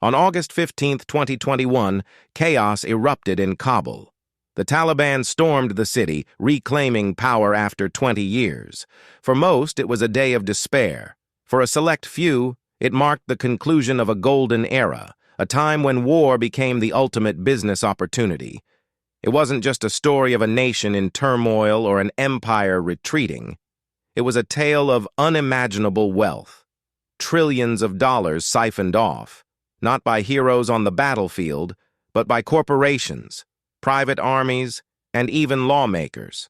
On August 15, 2021, chaos erupted in Kabul. The Taliban stormed the city, reclaiming power after 20 years. For most, it was a day of despair. For a select few, it marked the conclusion of a golden era, a time when war became the ultimate business opportunity. It wasn't just a story of a nation in turmoil or an empire retreating. It was a tale of unimaginable wealth. Trillions of dollars siphoned off, not by heroes on the battlefield, but by corporations, private armies, and even lawmakers.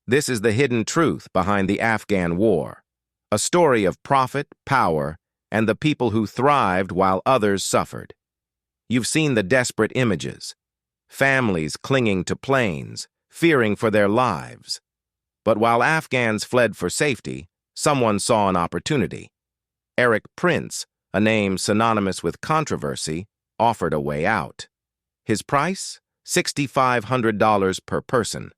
This is the hidden truth behind the Afghan war, a story of profit, power, and the people who thrived while others suffered. You've seen the desperate images, families clinging to planes, fearing for their lives. But while Afghans fled for safety, someone saw an opportunity. Eric Prince, a name synonymous with controversy, offered a way out. His price? $6,500 per person.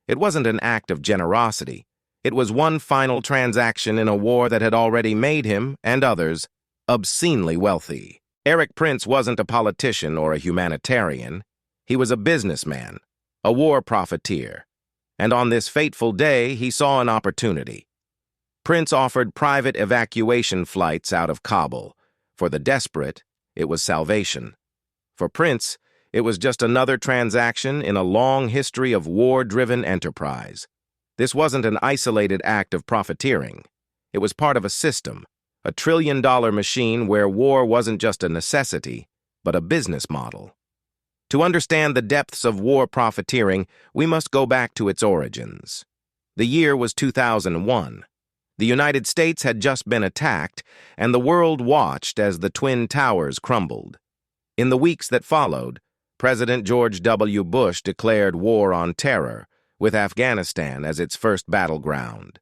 It wasn't an act of generosity. It was one final transaction in a war that had already made him, and others, obscenely wealthy. Eric Prince wasn't a politician or a humanitarian. He was a businessman, a war profiteer. And on this fateful day, he saw an opportunity. Prince offered private evacuation flights out of Kabul. For the desperate, it was salvation. For Prince, it was just another transaction in a long history of war-driven enterprise. This wasn't an isolated act of profiteering. It was part of a system, a trillion-dollar machine where war wasn't just a necessity, but a business model. To understand the depths of war profiteering, we must go back to its origins. The year was 2001. The United States had just been attacked, and the world watched as the Twin Towers crumbled. In the weeks that followed, President George W. Bush declared war on terror, with Afghanistan as its first battleground.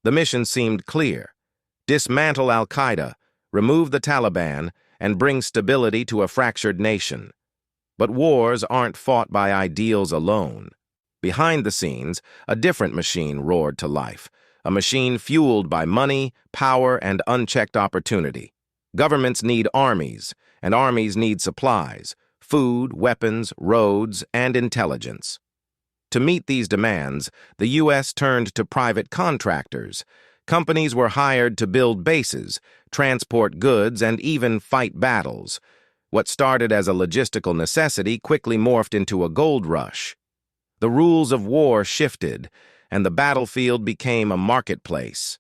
The mission seemed clear: dismantle al-Qaeda, remove the Taliban, and bring stability to a fractured nation. But wars aren't fought by ideals alone. Behind the scenes, a different machine roared to life, a machine fueled by money, power, and unchecked opportunity. Governments need armies, and armies need supplies, food, weapons, roads, and intelligence. To meet these demands, the U.S. turned to private contractors. Companies were hired to build bases, transport goods, and even fight battles. What started as a logistical necessity quickly morphed into a gold rush. The rules of war shifted, and the battlefield became a marketplace.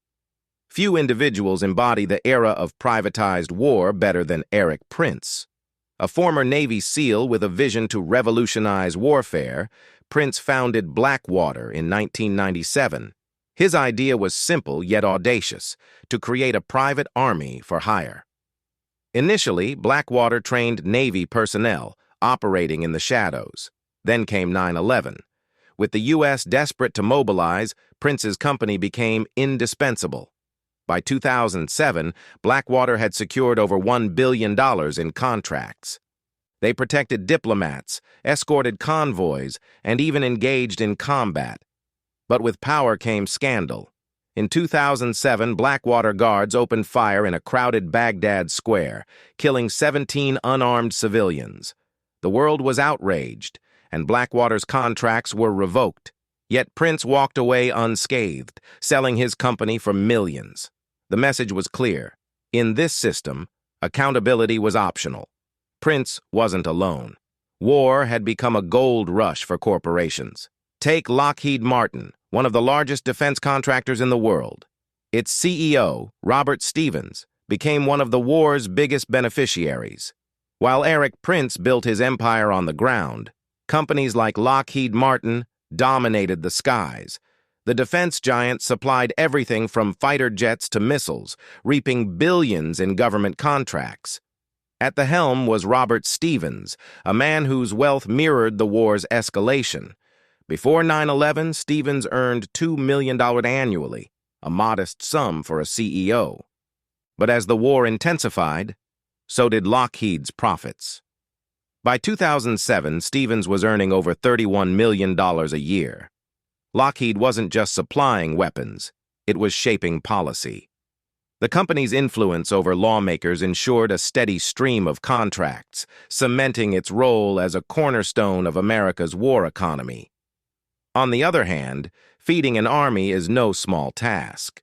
Few individuals embody the era of privatized war better than Eric Prince. A former Navy SEAL with a vision to revolutionize warfare, Prince founded Blackwater in 1997. His idea was simple yet audacious: to create a private army for hire. Initially, Blackwater trained Navy personnel, operating in the shadows. Then came 9/11. With the U.S. desperate to mobilize, Prince's company became indispensable. By 2007, Blackwater had secured over $1 billion in contracts. They protected diplomats, escorted convoys, and even engaged in combat. But with power came scandal. In 2007, Blackwater guards opened fire in a crowded Baghdad square, killing 17 unarmed civilians. The world was outraged, and Blackwater's contracts were revoked. Yet Prince walked away unscathed, selling his company for millions. The message was clear: in this system, accountability was optional. Prince wasn't alone. War had become a gold rush for corporations. Take Lockheed Martin, one of the largest defense contractors in the world. Its CEO, Robert Stevens, became one of the war's biggest beneficiaries. While Eric Prince built his empire on the ground, companies like Lockheed Martin dominated the skies. The defense giant supplied everything from fighter jets to missiles, reaping billions in government contracts. At the helm was Robert Stevens, a man whose wealth mirrored the war's escalation. Before 9/11, Stevens earned $2 million annually, a modest sum for a CEO. But as the war intensified, so did Lockheed's profits. By 2007, Stevens was earning over $31 million a year. Lockheed wasn't just supplying weapons, it was shaping policy. The company's influence over lawmakers ensured a steady stream of contracts, cementing its role as a cornerstone of America's war economy. On the other hand, feeding an army is no small task.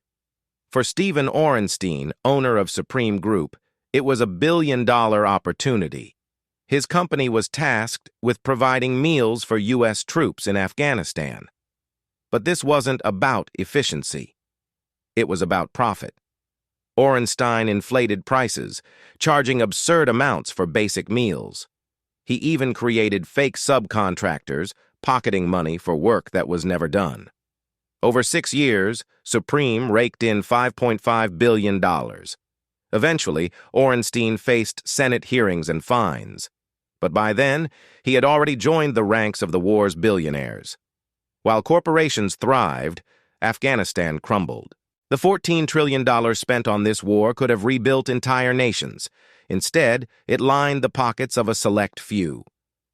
For Stephen Orenstein, owner of Supreme Group, it was a billion-dollar opportunity. His company was tasked with providing meals for U.S. troops in Afghanistan. But this wasn't about efficiency. It was about profit. Orenstein inflated prices, charging absurd amounts for basic meals. He even created fake subcontractors, pocketing money for work that was never done. Over 6 years, Supreme raked in $5.5 billion. Eventually, Orenstein faced Senate hearings and fines. But by then, he had already joined the ranks of the war's billionaires. While corporations thrived, Afghanistan crumbled. The $14 trillion spent on this war could have rebuilt entire nations. Instead, it lined the pockets of a select few.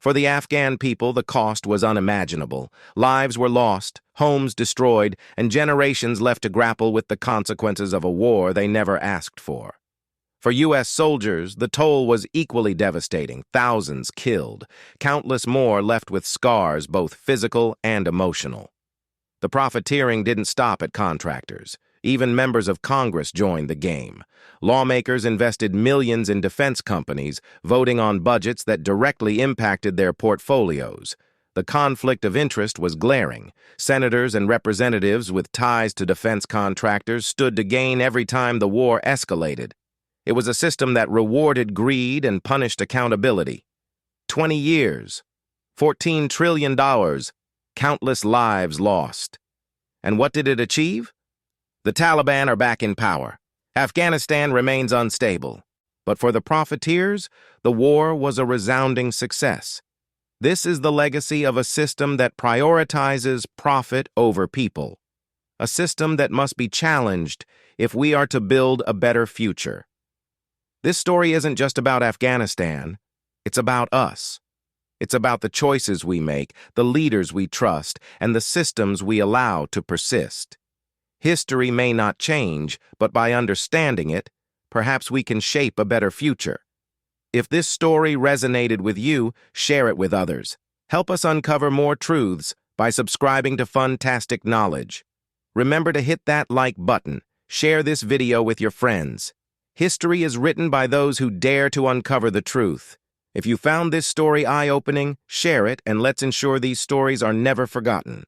For the Afghan people, the cost was unimaginable. Lives were lost, homes destroyed, and generations left to grapple with the consequences of a war they never asked for. For U.S. soldiers, the toll was equally devastating, thousands killed, countless more left with scars both physical and emotional. The profiteering didn't stop at contractors. Even members of Congress joined the game. Lawmakers invested millions in defense companies, voting on budgets that directly impacted their portfolios. The conflict of interest was glaring. Senators and representatives with ties to defense contractors stood to gain every time the war escalated. It was a system that rewarded greed and punished accountability. 20 years, $14 trillion, countless lives lost. And what did it achieve? The Taliban are back in power. Afghanistan remains unstable. But for the profiteers, the war was a resounding success. This is the legacy of a system that prioritizes profit over people. A system that must be challenged if we are to build a better future. This story isn't just about Afghanistan. It's about us. It's about the choices we make, the leaders we trust, and the systems we allow to persist. History may not change, but by understanding it, perhaps we can shape a better future. If this story resonated with you, share it with others. Help us uncover more truths by subscribing to Funtastic Knowledge. Remember to hit that like button. Share this video with your friends. History is written by those who dare to uncover the truth. If you found this story eye-opening, share it and let's ensure these stories are never forgotten.